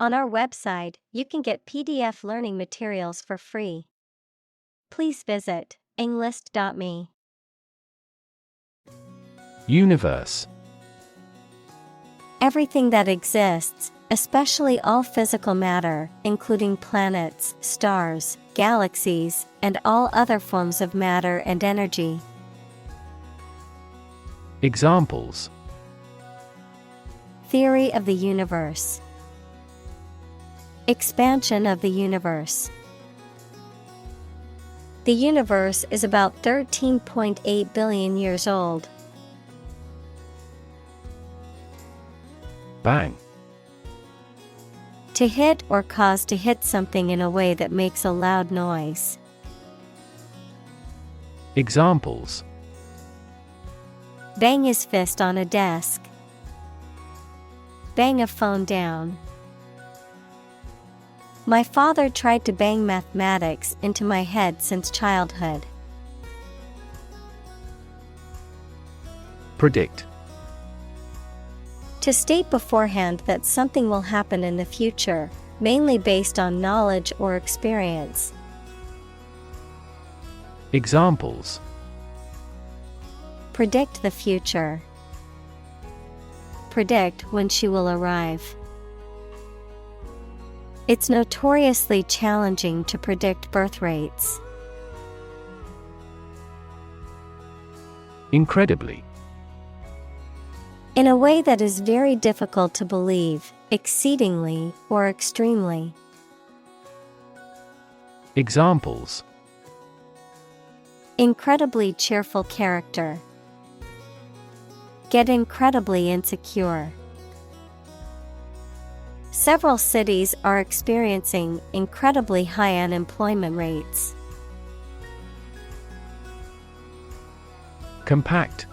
On our website, you can get PDF learning materials for free. Please visit englist.me. Universe. Everything that exists, especially all physical matter, including planets, stars, galaxies, and all other forms of matter and energy. Examples: Theory of the universe. Expansion of the universe. The universe is about 13.8 billion years old. Bang. To hit or cause to hit something in a way that makes a loud noise. Examples: Bang his fist on a desk. Bang a phone down. My father tried to bang mathematics into my head since childhood. Predict. To state beforehand that something will happen in the future, mainly based on knowledge or experience. Examples: Predict the future. Predict when she will arrive. It's notoriously challenging to predict birth rates. Incredibly. In a way that is very difficult to believe, exceedingly, or extremely. Examples: Incredibly cheerful character. Get incredibly insecure. Several cities are experiencing incredibly high unemployment rates. Compact.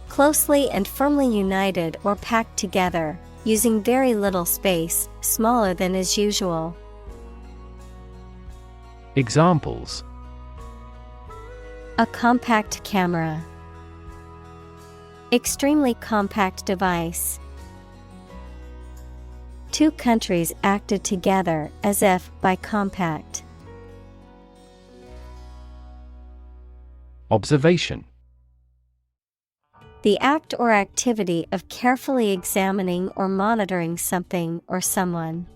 Closely and firmly united or packed together, using very little space, smaller than is usual. Examples: A compact camera. Extremely compact device. Two countries acted together as if by compact. Observation. The act or activity of carefully examining or monitoring something or someone.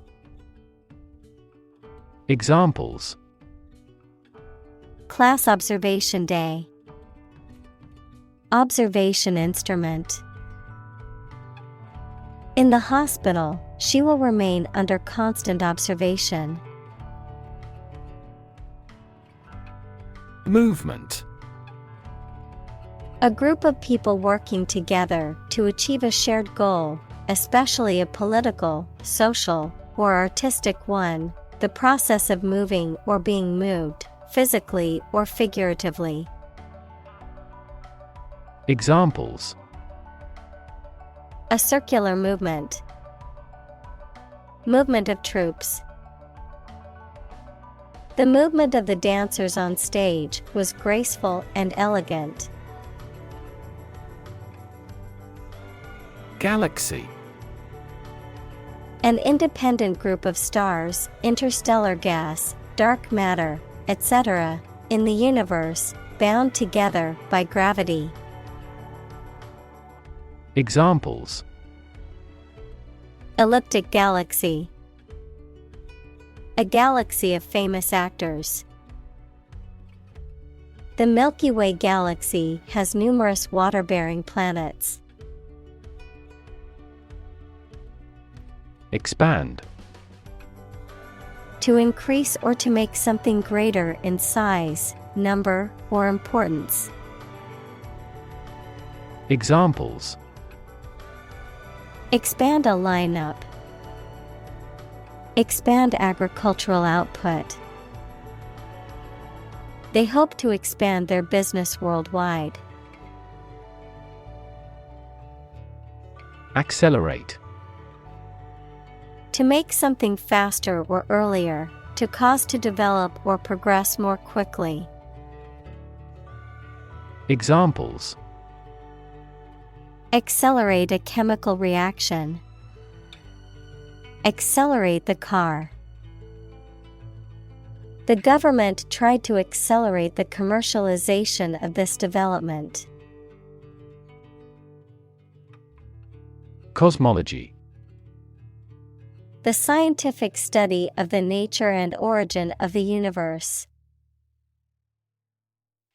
Examples: Class observation day. Observation instrument. In the hospital, she will remain under constant observation. Movement. A group of people working together to achieve a shared goal, especially a political, social, or artistic one, the process of moving or being moved, physically or figuratively. Examples: A circular movement. Movement of troops. The movement of the dancers on stage was graceful and elegant. Galaxy. An independent group of stars, interstellar gas, dark matter, etc., in the universe, bound together by gravity. Examples: Elliptic galaxy. A galaxy of famous actors. The Milky Way galaxy has numerous water-bearing planets. Expand. To increase or to make something greater in size, number, or importance. Examples: Expand a lineup. Expand agricultural output. They hope to expand their business worldwide. Accelerate. To make something faster or earlier, to cause to develop or progress more quickly. Examples: Accelerate a chemical reaction. Accelerate the car. The government tried to accelerate the commercialization of this development. Cosmology. The scientific study of the nature and origin of the universe.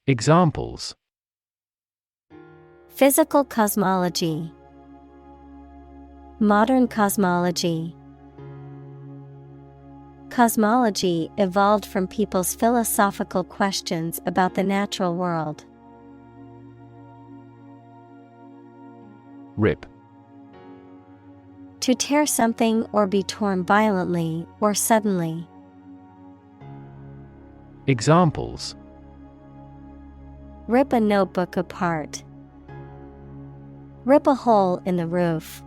Examples: Physical cosmology. Modern cosmology. Cosmology evolved from people's philosophical questions about the natural world. Rip. To tear something or be torn violently or suddenly. Examples: Rip a notebook apart. Rip a hole in the roof.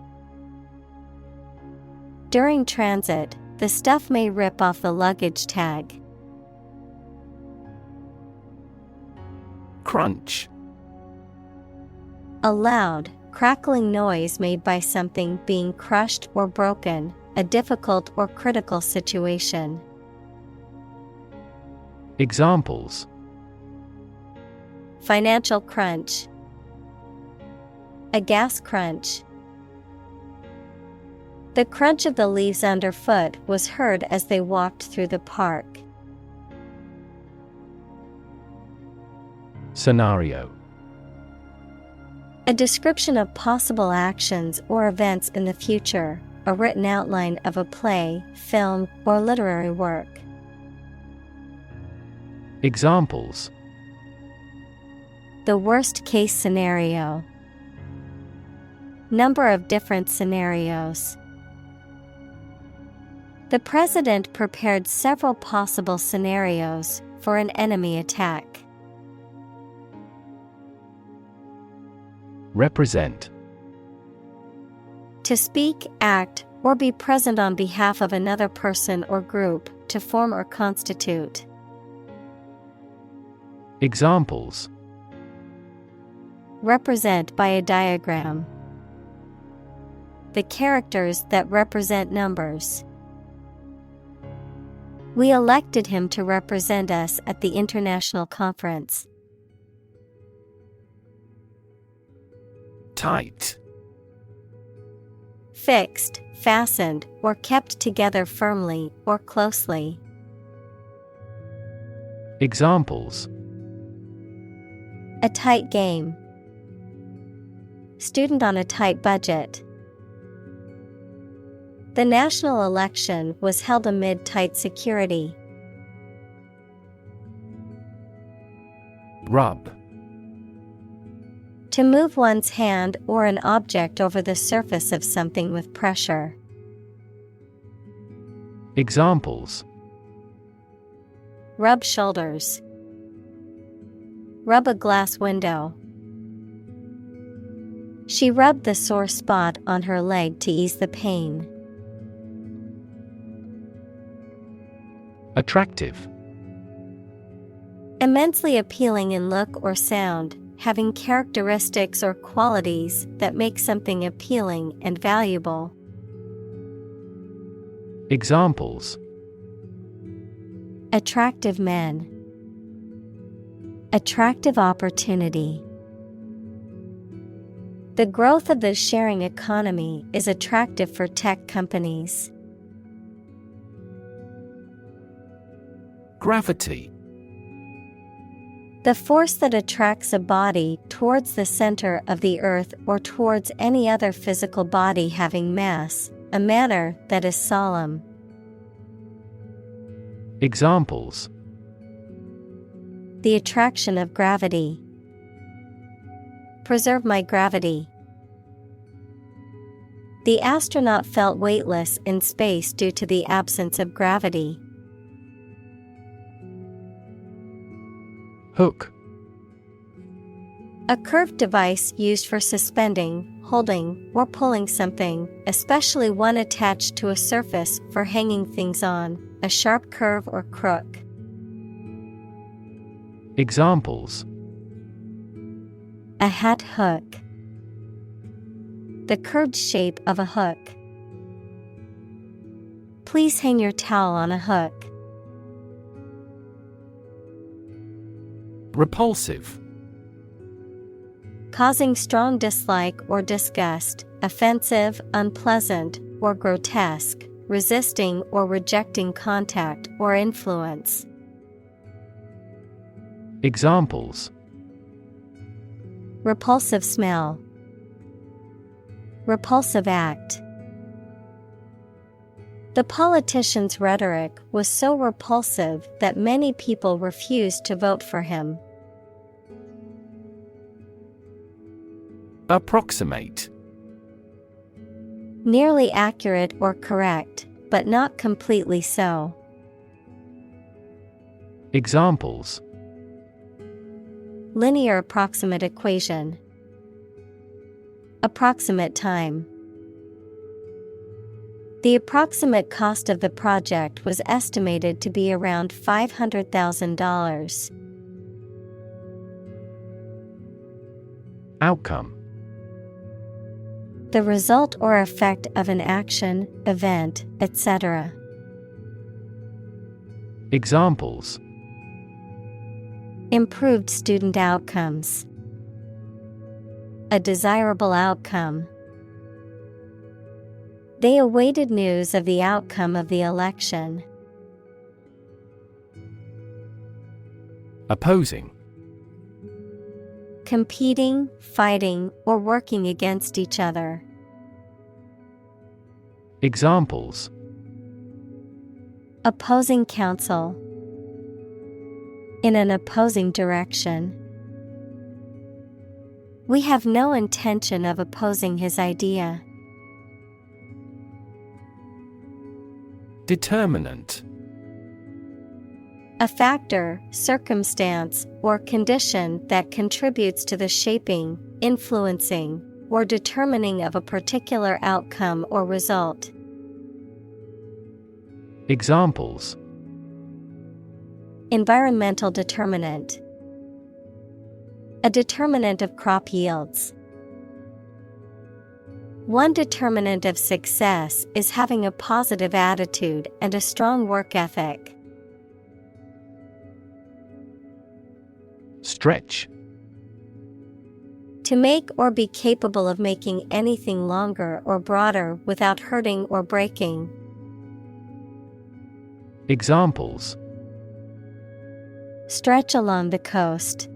During transit, the stuff may rip off the luggage tag. Crunch. A loud, crackling noise made by something being crushed or broken, a difficult or critical situation. Examples: Financial crunch. A gas crunch. The crunch of the leaves underfoot was heard as they walked through the park. Scenario. A description of possible actions or events in the future, a written outline of a play, film, or literary work. Examples: The worst case scenario. Number of different scenarios. The president prepared several possible scenarios for an enemy attack. Represent. To speak, act, or be present on behalf of another person or group, to form or constitute. Examples: Represent by a diagram. The characters that represent numbers. We elected him to represent us at the international conference. Tight. Fixed, fastened, or kept together firmly or closely. Examples: A tight game. Student on a tight budget. The national election was held amid tight security. Rub. To move one's hand or an object over the surface of something with pressure. Examples: Rub shoulders. Rub a glass window. She rubbed the sore spot on her leg to ease the pain. Attractive. Immensely appealing in look or sound, having characteristics or qualities that make something appealing and valuable. Examples: Attractive men. Attractive opportunity. The growth of the sharing economy is attractive for tech companies. Gravity. The force that attracts a body towards the center of the earth or towards any other physical body having mass, a manner that is solemn. Examples: The attraction of gravity. Preserve my gravity. The astronaut felt weightless in space due to the absence of gravity. Hook. A curved device used for suspending, holding, or pulling something, especially one attached to a surface for hanging things on, a sharp curve or crook. Examples: A hat hook. The curved shape of a hook. Please hang your towel on a hook. Repulsive. Causing strong dislike or disgust, offensive, unpleasant, or grotesque, resisting or rejecting contact or influence. Examples: repulsive smell, repulsive act. The politician's rhetoric was so repulsive that many people refused to vote for him. Approximate. Nearly accurate or correct, but not completely so. Examples: linear approximate equation, approximate time. The approximate cost of the project was estimated to be around $500,000. Outcome. The result or effect of an action, event, etc. Examples: improved student outcomes, a desirable outcome. They awaited news of the outcome of the election. Opposing. Competing, fighting, or working against each other. Examples: opposing counsel, in an opposing direction. We have no intention of opposing his idea. Determinant. A factor, circumstance, or condition that contributes to the shaping, influencing, or determining of a particular outcome or result. Examples: environmental determinant, a determinant of crop yields. One determinant of success is having a positive attitude and a strong work ethic. Stretch. To make or be capable of making anything longer or broader without hurting or breaking. Examples: stretch along the coast,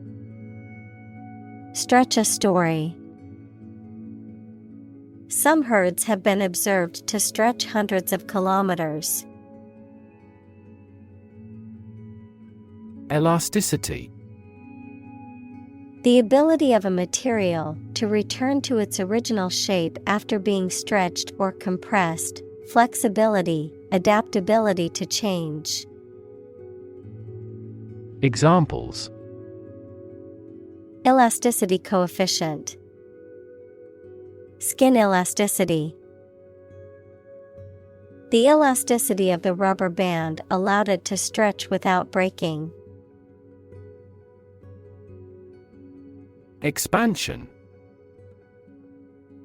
stretch a story. Some herds have been observed to stretch hundreds of kilometers. Elasticity. The ability of a material to return to its original shape after being stretched or compressed, flexibility, adaptability to change. Examples: elasticity coefficient, skin elasticity. The elasticity of the rubber band allowed it to stretch without breaking. Expansion.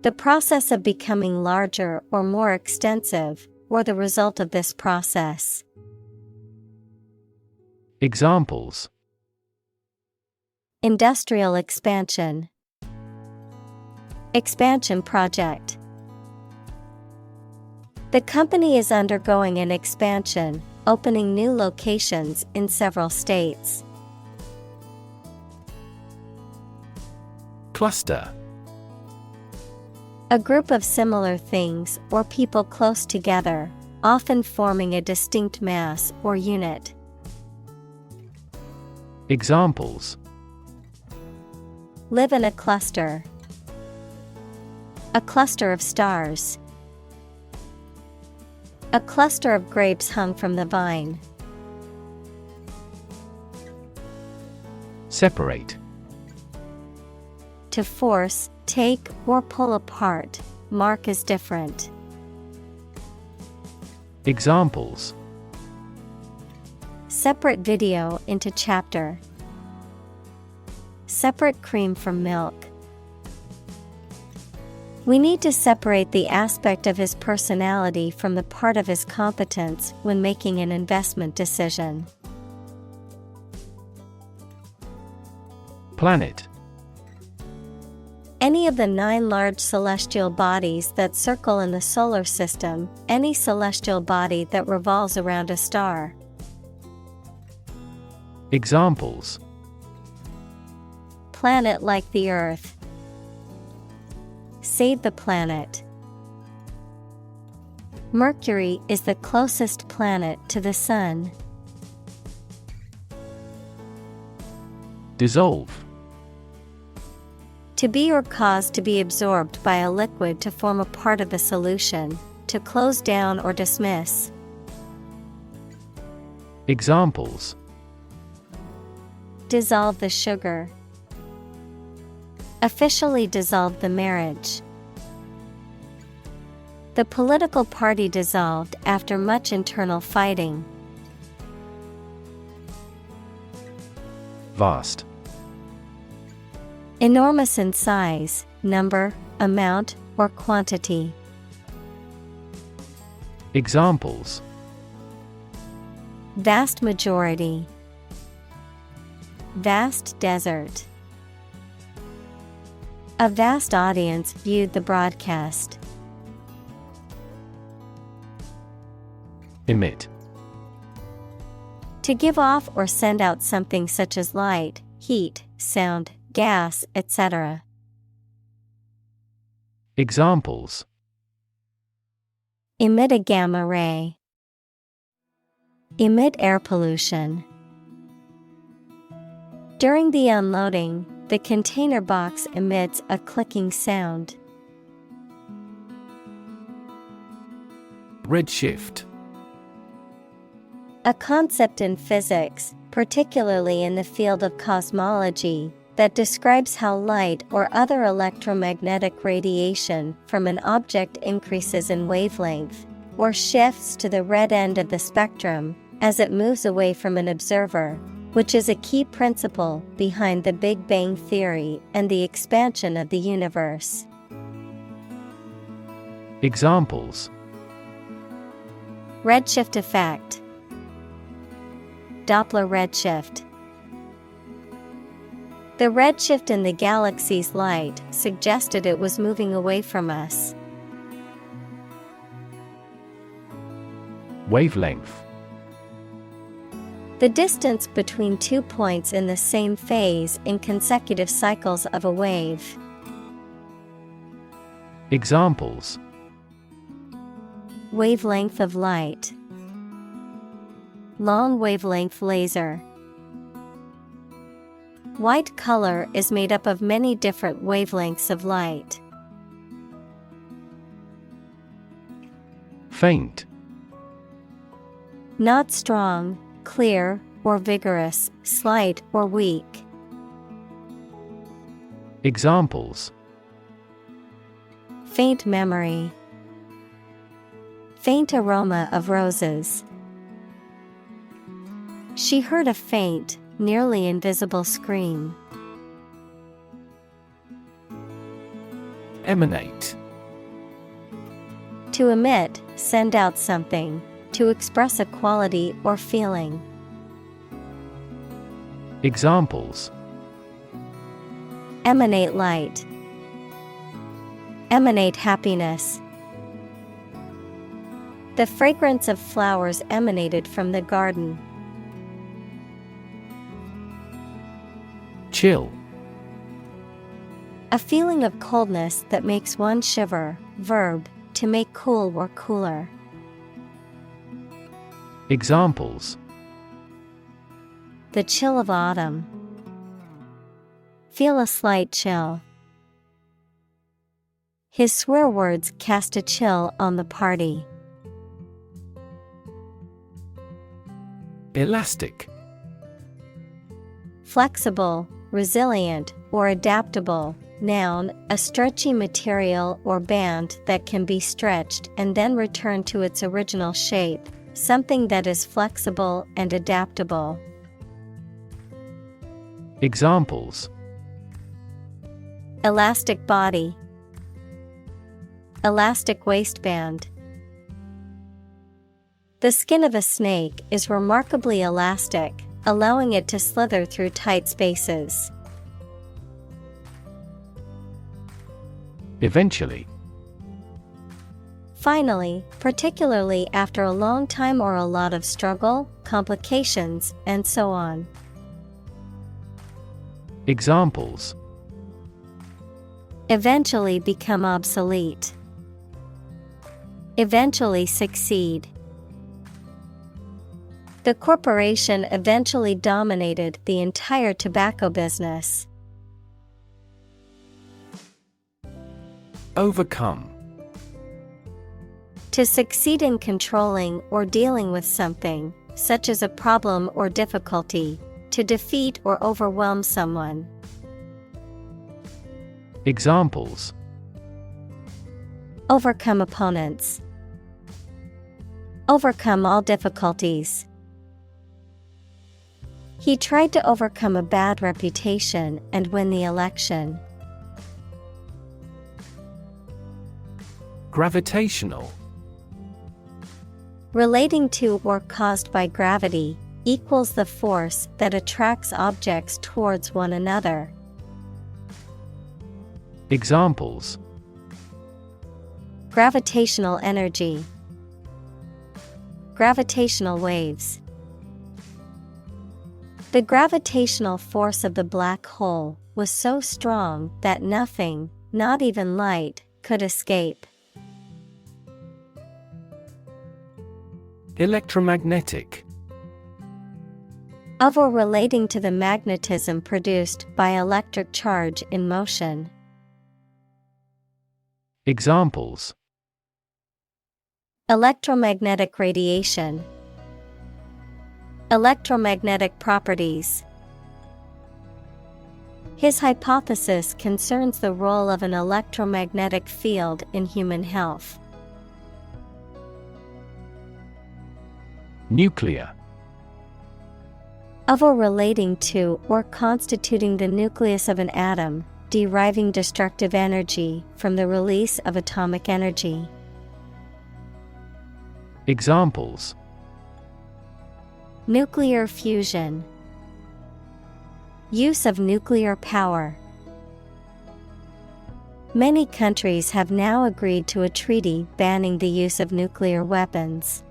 The process of becoming larger or more extensive, or the result of this process. Examples: industrial expansion, expansion project. The company is undergoing an expansion, opening new locations in several states. Cluster. A group of similar things or people close together, often forming a distinct mass or unit. Examples: live in a cluster, a cluster of stars. A cluster of grapes hung from the vine. Separate. To force, take, or pull apart, mark as different. Examples: separate video into chapter, separate cream from milk. We need to separate the aspect of his personality from the part of his competence when making an investment decision. Planet. Any of the 9 large celestial bodies that circle in the solar system, any celestial body that revolves around a star. Examples: Planet like the Earth. Save the planet. Mercury is the closest planet to the Sun. Dissolve. To be or cause to be absorbed by a liquid to form a part of a solution, to close down or dismiss. Examples: Dissolve the sugar. Officially dissolved the marriage. The political party dissolved after much internal fighting. Vast. Enormous in size, number, amount, or quantity. Examples: Vast majority. Vast desert. A vast audience viewed the broadcast. Emit. To give off or send out something such as light, heat, sound, gas, etc. Examples: Emit a gamma ray. Emit air pollution. During the unloading, the container box emits a clicking sound. Redshift. A concept in physics, particularly in the field of cosmology, that describes how light or other electromagnetic radiation from an object increases in wavelength, or shifts to the red end of the spectrum, as it moves away from an observer, which is a key principle behind the Big Bang Theory and the expansion of the universe. Examples: Redshift effect. Doppler redshift. The redshift in the galaxy's light suggested it was moving away from us. Wavelength. The distance between 2 points in the same phase in consecutive cycles of a wave. Examples: Wavelength of light. Long wavelength laser. White color is made up of many different wavelengths of light. Faint. Not strong, clear, or vigorous, slight or weak. Examples: Faint memory. Faint aroma of roses. She heard a faint, nearly invisible scream. Emanate. To emit, send out something, to express a quality or feeling. Examples: Emanate light. Emanate happiness. The fragrance of flowers emanated from the garden. Chill. A feeling of coldness that makes one shiver. Verb, to make cool or cooler. Examples: The chill of autumn. Feel a slight chill. His swear words cast a chill on the party. Elastic. Flexible, resilient, or adaptable. Noun, a stretchy material or band that can be stretched and then returned to its original shape, something that is flexible and adaptable. Examples: Elastic body. Elastic waistband. The skin of a snake is remarkably elastic, allowing it to slither through tight spaces. Eventually. Finally, particularly after a long time or a lot of struggle, complications, and so on. Examples: Eventually become obsolete. Eventually succeed. The corporation eventually dominated the entire tobacco business. Overcome. To succeed in controlling or dealing with something, such as a problem or difficulty, to defeat or overwhelm someone. Examples: Overcome opponents. Overcome all difficulties. He tried to overcome a bad reputation and win the election. Gravitational. Relating to or caused by gravity, equals the force that attracts objects towards one another. Examples: Gravitational energy. Gravitational waves. The gravitational force of the black hole was so strong that nothing, not even light, could escape. Electromagnetic. Of or relating to the magnetism produced by electric charge in motion. Examples: Electromagnetic radiation. Electromagnetic properties. His hypothesis concerns the role of an electromagnetic field in human health. Nuclear. Of or relating to or constituting the nucleus of an atom, deriving destructive energy from the release of atomic energy. Examples: Nuclear fusion. Use of nuclear power. Many countries have now agreed to a treaty banning the use of nuclear weapons.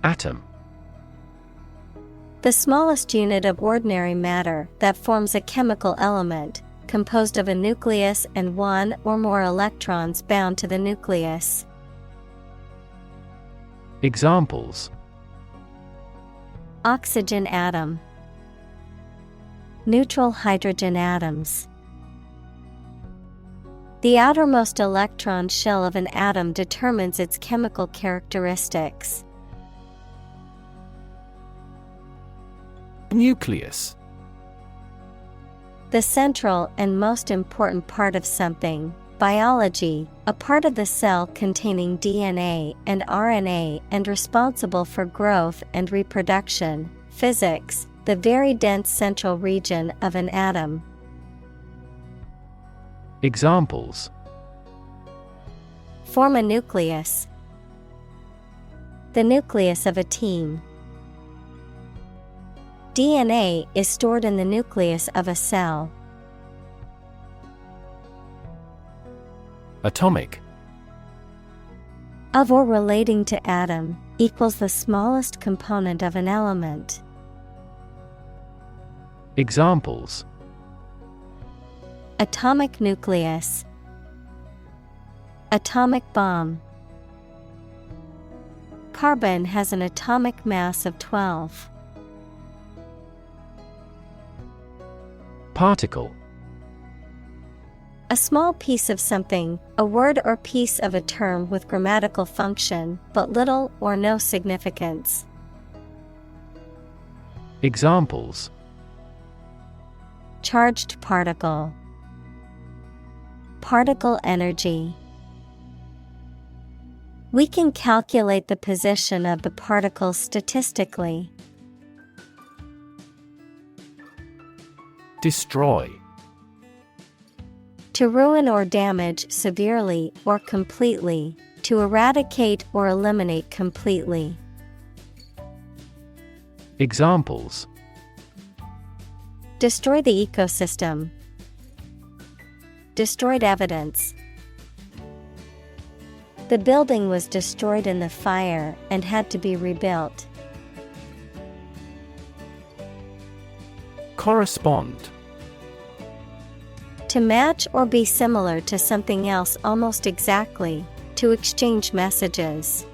Atom. The smallest unit of ordinary matter that forms a chemical element, composed of a nucleus and one or more electrons bound to the nucleus. Examples: Oxygen atom. Neutral hydrogen atoms. The outermost electron shell of an atom determines its chemical characteristics. Nucleus. The central and most important part of something. Biology, a part of the cell containing DNA and RNA and responsible for growth and reproduction. Physics, the very dense central region of an atom. Examples: Form a nucleus. The nucleus of a team. DNA is stored in the nucleus of a cell. Atomic. Of or relating to atom, equals the smallest component of an element. Examples: Atomic nucleus. Atomic bomb. Carbon has an atomic mass of 12. Particle. A small piece of something, a word or piece of a term with grammatical function, but little or no significance. Examples: Charged particle. Particle energy. We can calculate the position of the particles statistically. Destroy. To ruin or damage severely or completely, to eradicate or eliminate completely. Examples: Destroy the ecosystem. Destroyed evidence. The building was destroyed in the fire and had to be rebuilt. Correspond. To match or be similar to something else almost exactly, to exchange messages.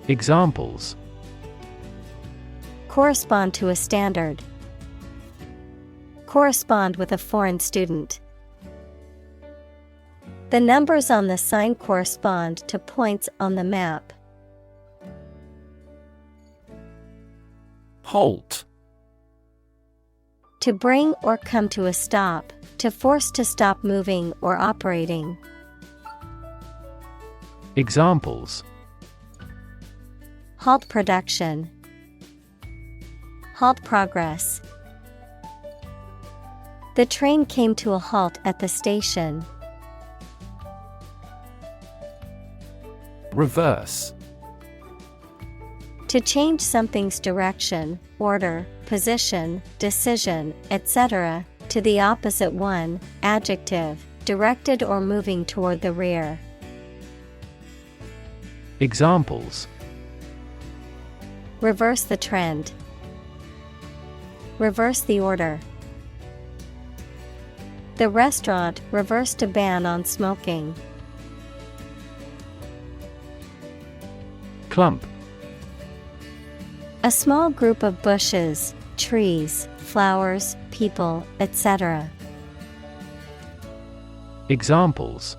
Examples: Correspond to a standard. Correspond with a foreign student. The numbers on the sign correspond to points on the map. Halt. To bring or come to a stop, to force to stop moving or operating. Examples: Halt production. Halt progress. The train came to a halt at the station. Reverse. To change something's direction, order, position, decision, etc., to the opposite one, adjective, directed or moving toward the rear. Examples: Reverse the trend. Reverse the order. The restaurant reversed a ban on smoking. Clump. A small group of bushes, trees, flowers, people, etc. Examples: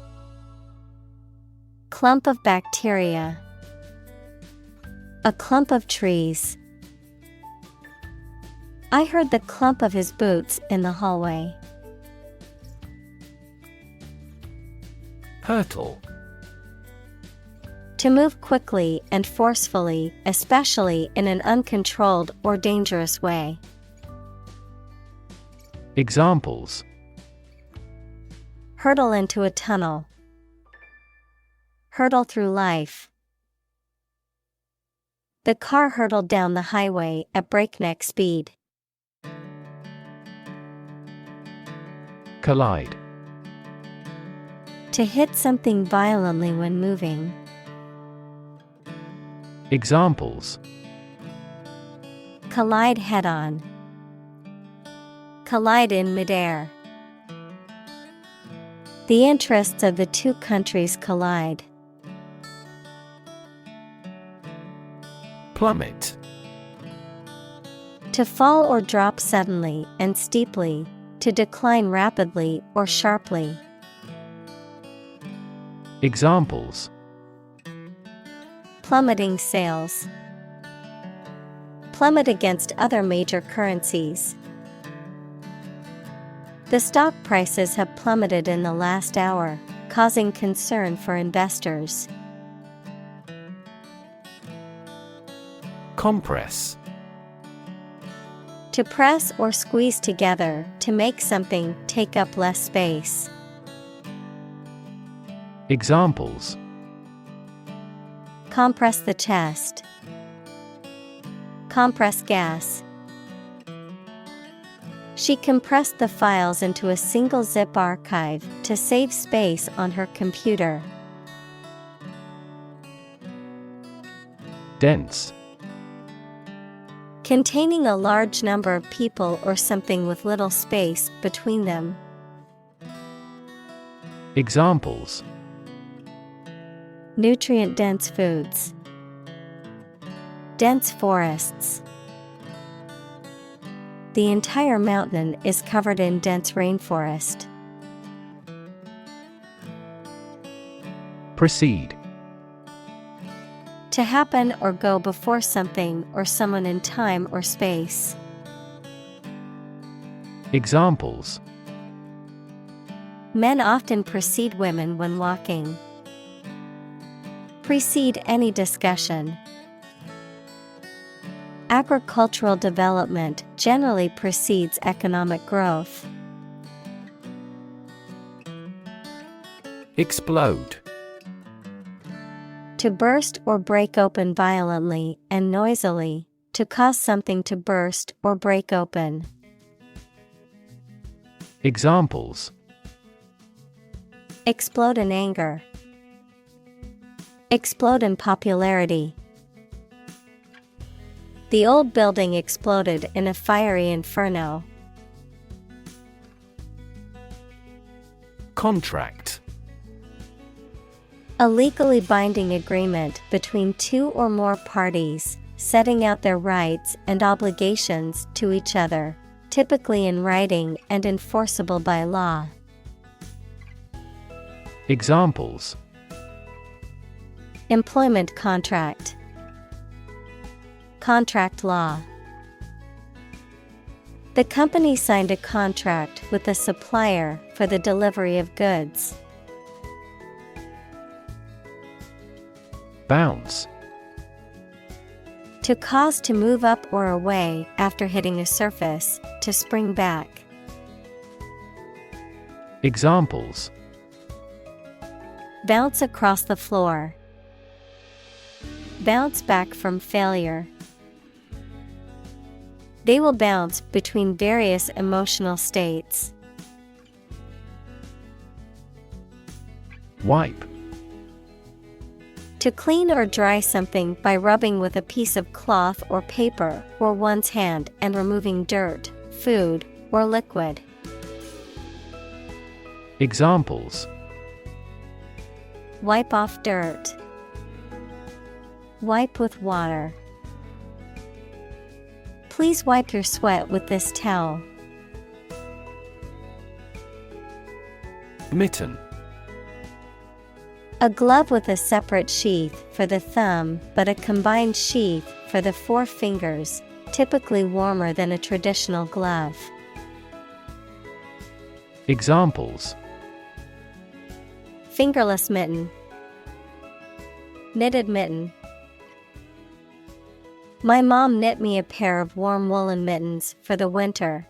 Clump of bacteria. A clump of trees. I heard the clump of his boots in the hallway. Hurtle. To move quickly and forcefully, especially in an uncontrolled or dangerous way. Examples: Hurtle into a tunnel. Hurtle through life. The car hurtled down the highway at breakneck speed. Collide. To hit something violently when moving. Examples: Collide head-on. Collide in midair. The interests of the two countries collide. Plummet. To fall or drop suddenly and steeply, to decline rapidly or sharply. Examples: Plummeting sales. Plummet against other major currencies. The stock prices have plummeted in the last hour, causing concern for investors. Compress. To press or squeeze together to make something take up less space. Examples: Compress the chest. Compress gas. She compressed the files into a single zip archive to save space on her computer. Dense. Containing a large number of people or something with little space between them. Examples: Nutrient-dense foods. Dense forests. The entire mountain is covered in dense rainforest. Proceed. To happen or go before something or someone in time or space. Examples: Men often precede women when walking. Precede any discussion. Agricultural development generally precedes economic growth. Explode. To burst or break open violently and noisily, to cause something to burst or break open. Examples: Explode in anger. Explode in popularity. The old building exploded in a fiery inferno. Contract. A legally binding agreement between two or more parties, setting out their rights and obligations to each other, typically in writing and enforceable by law. Examples: Employment contract. Contract law. The company signed a contract with the supplier for the delivery of goods. Bounce. To cause to move up or away after hitting a surface, to spring back. Examples: Bounce across the floor. Bounce back from failure. They will bounce between various emotional states. Wipe. To clean or dry something by rubbing with a piece of cloth or paper or one's hand and removing dirt, food, or liquid. Examples: Wipe off dirt. Wipe with water. Please wipe your sweat with this towel. Mitten. A glove with a separate sheath for the thumb but a combined sheath for the four fingers, typically warmer than a traditional glove. Examples: Fingerless mitten. Knitted mitten. My mom knit me a pair of warm woolen mittens for the winter.